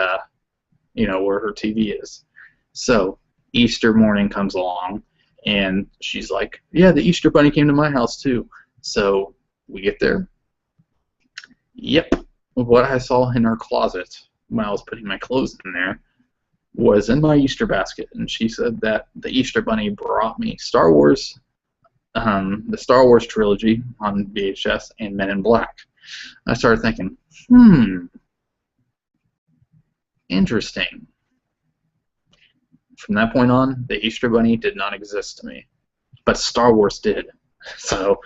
where her TV is? So Easter morning comes along, and she's like, yeah, the Easter Bunny came to my house too. So we get there. Yep, what I saw in her closet when I was putting my clothes in there was in my Easter basket, and she said that the Easter Bunny brought me Star Wars, the Star Wars trilogy on VHS, and Men in Black. I started thinking, Interesting. From that point on, the Easter Bunny did not exist to me, but Star Wars did. So,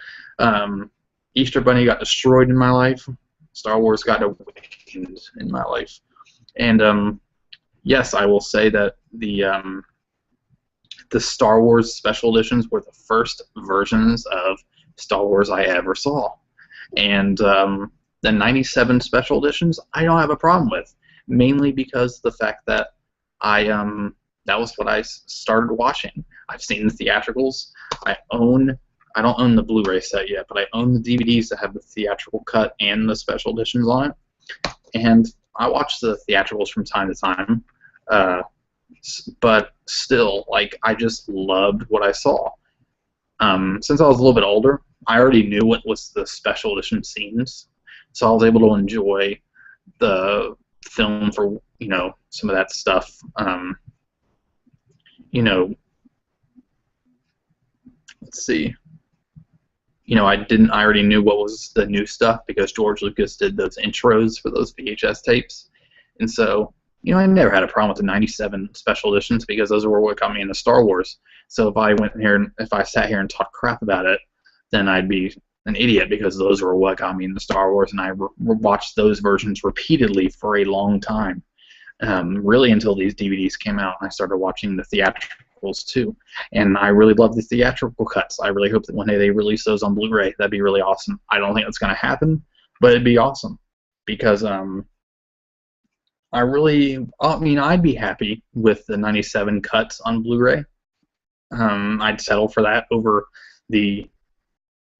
Easter Bunny got destroyed in my life. Star Wars got awakened in my life. And yes, I will say that the Star Wars special editions were the first versions of Star Wars I ever saw. And the 97 special editions, I don't have a problem with, mainly because of the fact that that was what I started watching. I've seen the theatricals. I don't own the Blu-ray set yet, but I own the DVDs that have the theatrical cut and the special editions on it. And I watch the theatricals from time to time, but still, like, I just loved what I saw. Since I was a little bit older, I already knew what was the special edition scenes, so I was able to enjoy the film for, you know, some of that stuff. You know, let's see. You know, I already knew what was the new stuff because George Lucas did those intros for those VHS tapes. And so, you know, I never had a problem with the 97 special editions because those were what got me into Star Wars. So if I sat here and talked crap about it, then I'd be an idiot because those were what got me into Star Wars, and I watched those versions repeatedly for a long time. Really until these DVDs came out, and I started watching the theatricals too. And I really love the theatrical cuts. I really hope that one day they release those on Blu-ray. That'd be really awesome. I don't think that's going to happen, but it'd be awesome because I'd be happy with the 97 cuts on Blu-ray. I'd settle for that over the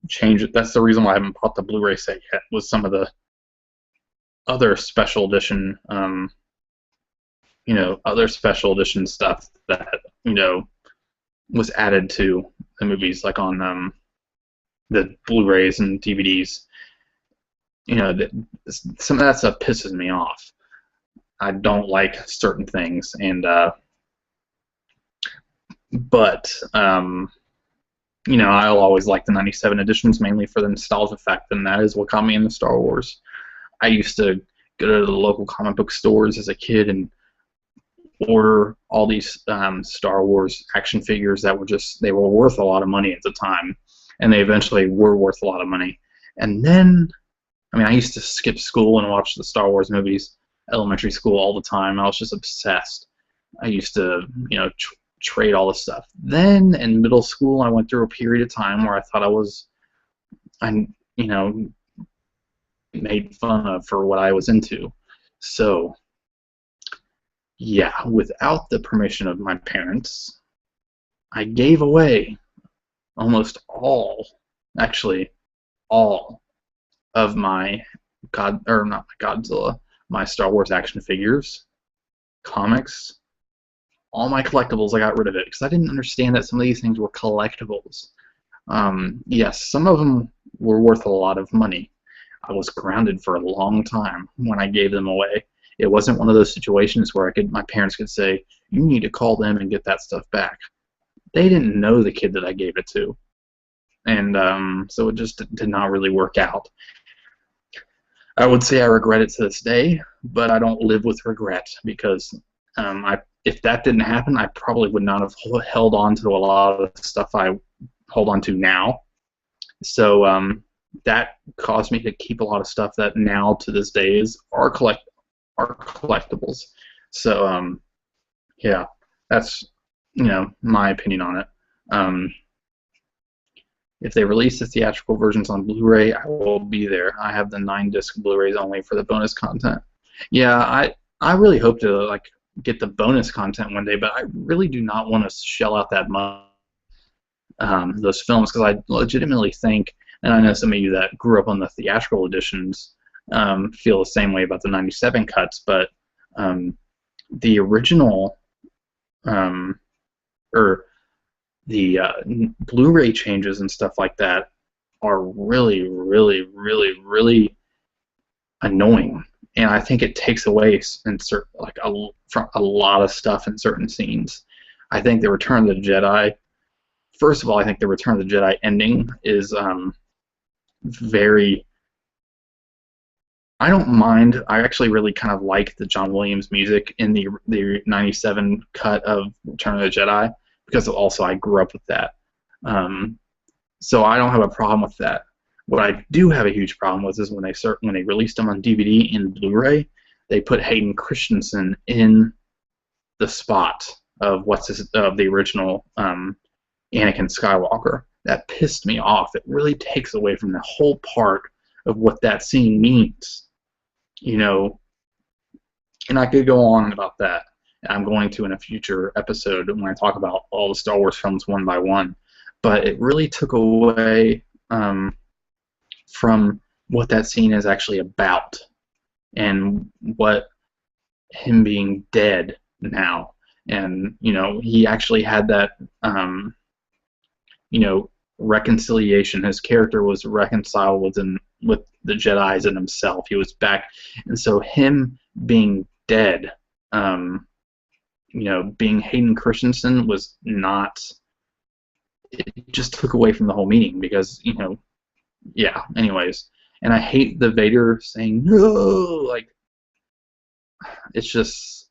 change. That's the reason why I haven't bought the Blu-ray set yet, was some of the other special edition other special edition stuff that, was added to the movies, like on the Blu-rays and DVDs. Some of that stuff pisses me off. I don't like certain things, and but I'll always like the 97 editions, mainly for the nostalgia fact, and that is what got me into Star Wars. I used to go to the local comic book stores as a kid and order all these Star Wars action figures that they were worth a lot of money at the time, and they eventually were worth a lot of money. And then, I used to skip school and watch the Star Wars movies, elementary school, all the time. I was just obsessed. I used to, trade all this stuff. Then in middle school, I went through a period of time where I thought made fun of for what I was into. So, yeah, without the permission of my parents, I gave away almost all of my my Star Wars action figures, comics, all my collectibles. I got rid of it because I didn't understand that some of these things were collectibles. Yes, some of them were worth a lot of money. I was grounded for a long time when I gave them away. It wasn't one of those situations where my parents could say, "You need to call them and get that stuff back." They didn't know the kid that I gave it to, and so it just did not really work out. I would say I regret it to this day, but I don't live with regret because if that didn't happen, I probably would not have held on to a lot of the stuff I hold on to now. So that caused me to keep a lot of stuff that now to this day are collectibles. So yeah, that's my opinion on it. If they release the theatrical versions on Blu-ray, I will be there. I have the 9-disc Blu-rays only for the bonus content. Yeah, I really hope to get the bonus content one day, but I really do not want to shell out that money those films, because I legitimately think, and I know some of you that grew up on the theatrical editions feel the same way about the 97 cuts, but the original or the Blu-ray changes and stuff like that are really, really, really, really annoying, and I think it takes away from a lot of stuff in certain scenes. I think the Return of the Jedi. First of all, I think the Return of the Jedi ending is very I don't mind. I actually really kind of like the John Williams music in the '97 cut of Return of the Jedi because also I grew up with that. Um, so I don't have a problem with that. What I do have a huge problem with is when they released them on DVD and Blu-ray, they put Hayden Christensen in the spot of the original Anakin Skywalker. That pissed me off. It really takes away from the whole part of what that scene means, you know. And I could go on about that. I'm going to in a future episode when I talk about all the Star Wars films one by one. But it really took away from what that scene is actually about and what him being dead now. And, you know, he actually had that, you know, reconciliation. His character was reconciled with the Jedis and himself. He was back. And so him being dead, you know, being Hayden Christensen was not, it just took away from the whole meaning because, you know, yeah, anyways. And I hate the Vader saying, no, like, it's just,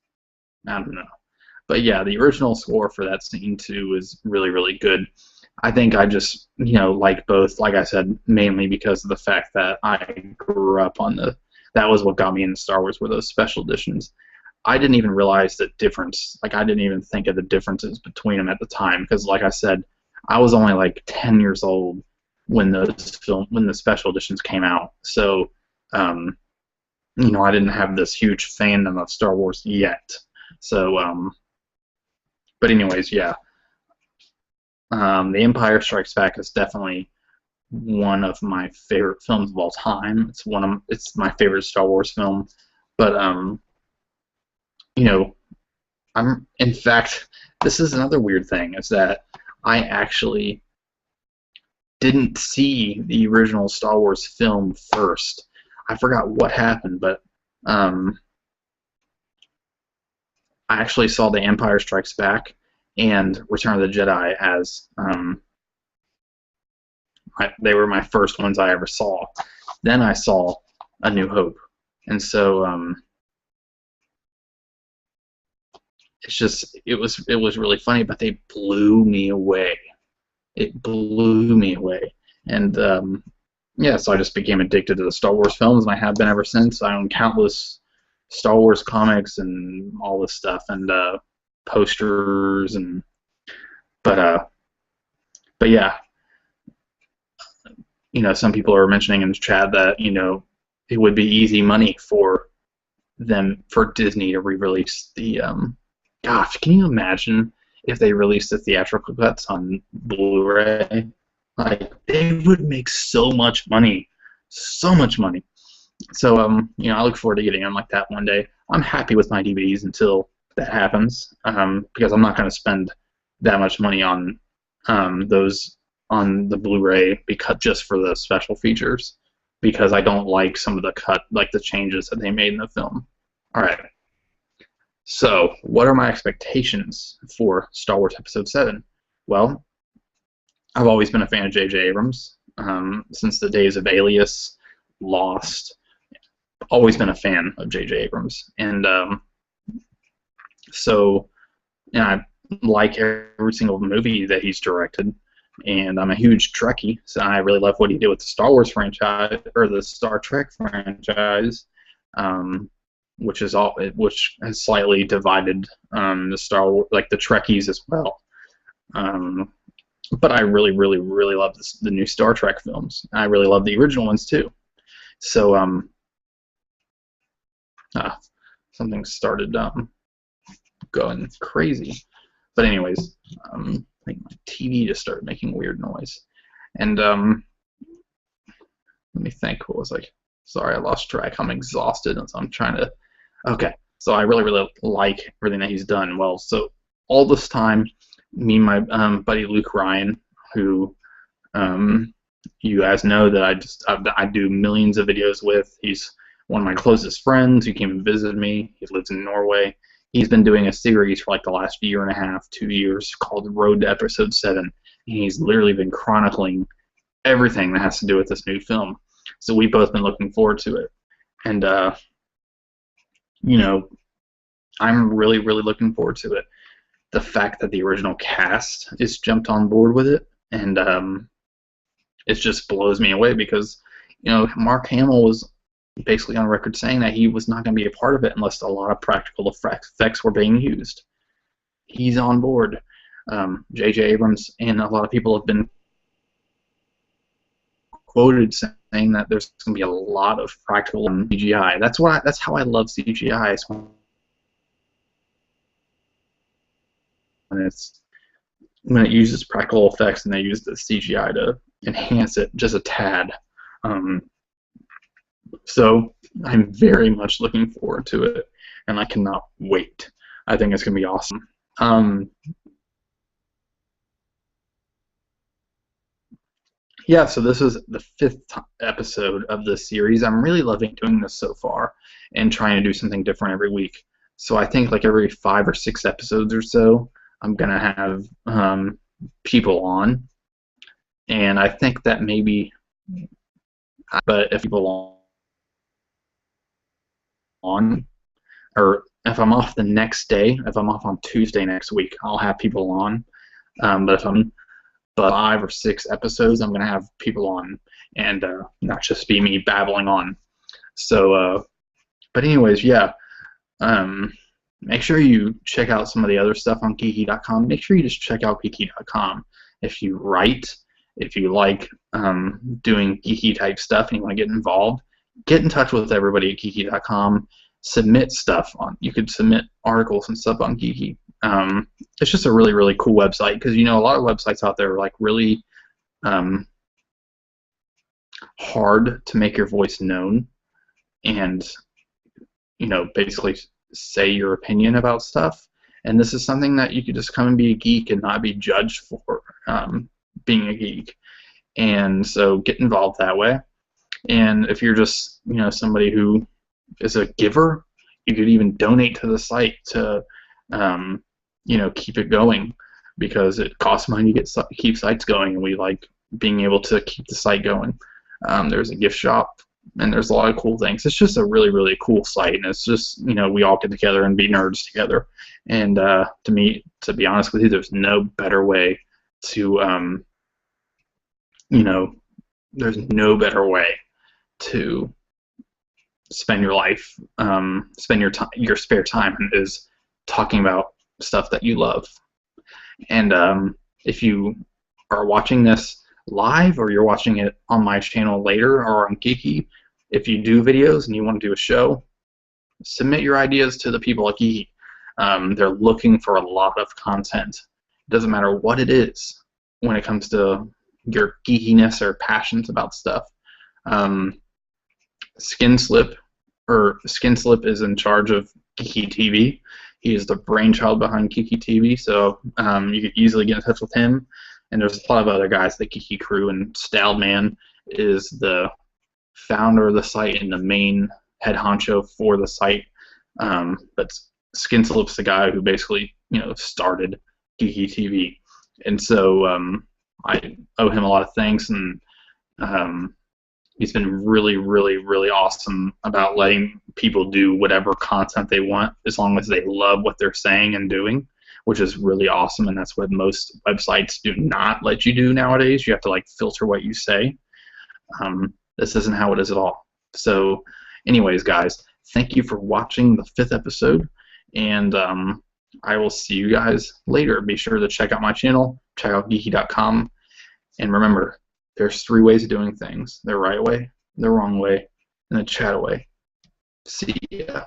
I don't know. But yeah, the original score for that scene too is really, really good. I think I just, you know, like both, like I said, mainly because of the fact that I grew up on that was what got me into Star Wars were those special editions. I didn't even realize the difference, like I didn't even think of the differences between them at the time because, like I said, I was only like 10 years old when when the special editions came out. So, you know, I didn't have this huge fandom of Star Wars yet. So, but anyways, yeah. The Empire Strikes Back is definitely one of my favorite films of all time. It's my favorite Star Wars film. But you know, in fact, this is another weird thing is that I actually didn't see the original Star Wars film first. I forgot what happened, but I actually saw The Empire Strikes Back and Return of the Jedi as they were my first ones I ever saw. Then I saw A New Hope, and so it was really funny, but they blew me away. It blew me away, and yeah, so I just became addicted to the Star Wars films, and I have been ever since. I own countless Star Wars comics and all this stuff, and posters, and but yeah, you know, some people are mentioning in the chat that, you know, it would be easy money for Disney to re-release the gosh, can you imagine if they released the theatrical cuts on Blu-ray? Like, they would make so much money, so much money. So you know, I look forward to getting them like that one day. I'm happy with my DVDs until that happens, because I'm not going to spend that much money on those on the Blu-ray because just for the special features, because I don't like some of the changes that they made in the film. All right. So, what are my expectations for Star Wars Episode 7? Well, I've always been a fan of J.J. Abrams since the days of Alias, Lost. Always been a fan of J.J. Abrams, and so, and I like every single movie that he's directed, and I'm a huge Trekkie, so I really love what he did with the Star Wars franchise or the Star Trek franchise, which has slightly divided the Star Wars, like the Trekkies as well. But I really, really, really love the new Star Trek films. I really love the original ones too. So something started going crazy. But anyways, I think my TV just started making weird noise. And let me think. What was I? Sorry, I lost track. I'm exhausted, and so I'm trying to. Okay, so I really, really like everything that he's done. Well, so all this time, me and my buddy Luke Ryan, who you guys know that I do millions of videos with. He's one of my closest friends who came and visited me. He lives in Norway. He's been doing a series for like the last year and a half, 2 years, called Road to Episode 7. And he's literally been chronicling everything that has to do with this new film. So we've both been looking forward to it. And you know, I'm really, really looking forward to it. The fact that the original cast is jumped on board with it, and it just blows me away because, Mark Hamill was basically on record saying that he was not going to be a part of it unless a lot of practical effects were being used. He's on board. J.J. Abrams and a lot of people have been quoted saying that there's going to be a lot of practical CGI. That's how I love CGI. When it uses practical effects and they use the CGI to enhance it just a tad. So I'm very much looking forward to it, and I cannot wait. I think it's going to be awesome. Yeah, so this is the 5th episode of this series. I'm really loving doing this so far and trying to do something different every week. So I think like every 5 or 6 episodes or so, I'm going to have people on. And I think that maybe, but if people on, or if I'm off the next day, if I'm off on Tuesday next week, I'll have people on. But if I'm 5 or 6 episodes, I'm going to have people on and not just be me babbling on. So, but anyways, yeah. Make sure you check out some of the other stuff on Geeky.com. Make sure you just check out Geeky.com. If you write, if you like doing geeky type stuff and you want to get involved, get in touch with everybody at Geeky.com. Submit stuff on. You could submit articles and stuff on Geeky. It's just a really, really cool website because a lot of websites out there are like really hard to make your voice known and basically say your opinion about stuff. And this is something that you could just come and be a geek and not be judged for being a geek. And so get involved that way. And if you're just somebody who is a giver, you could even donate to the site to keep it going, because it costs money to keep sites going, and we like being able to keep the site going. There's a gift shop, and there's a lot of cool things. It's just a really, really cool site, and it's just we all get together and be nerds together. And to be honest with you, there's no better way to there's no better way to spend your life, spend your spare time is talking about stuff that you love. And if you are watching this live or you're watching it on my channel later or on Geeky, if you do videos and you want to do a show, submit your ideas to the people at Geeky. They're looking for a lot of content. It doesn't matter what it is when it comes to your geekiness or passions about stuff. Skinslip is in charge of Geeky TV. He is the brainchild behind Geeky TV, so you could easily get in touch with him. And there's a lot of other guys, the Geeky Crew, and Staldman is the founder of the site and the main head honcho for the site. But Skinslip's the guy who basically started Geeky TV, and so I owe him a lot of thanks, and he's been really, really, really awesome about letting people do whatever content they want as long as they love what they're saying and doing, which is really awesome, and that's what most websites do not let you do nowadays. You have to like filter what you say. This isn't how it is at all. So anyways, guys, thank you for watching the 5th episode, and I will see you guys later. Be sure to check out my channel, check out Geeky.com, and remember, there's 3 ways of doing things: the right way, the wrong way, and the chat way. See ya.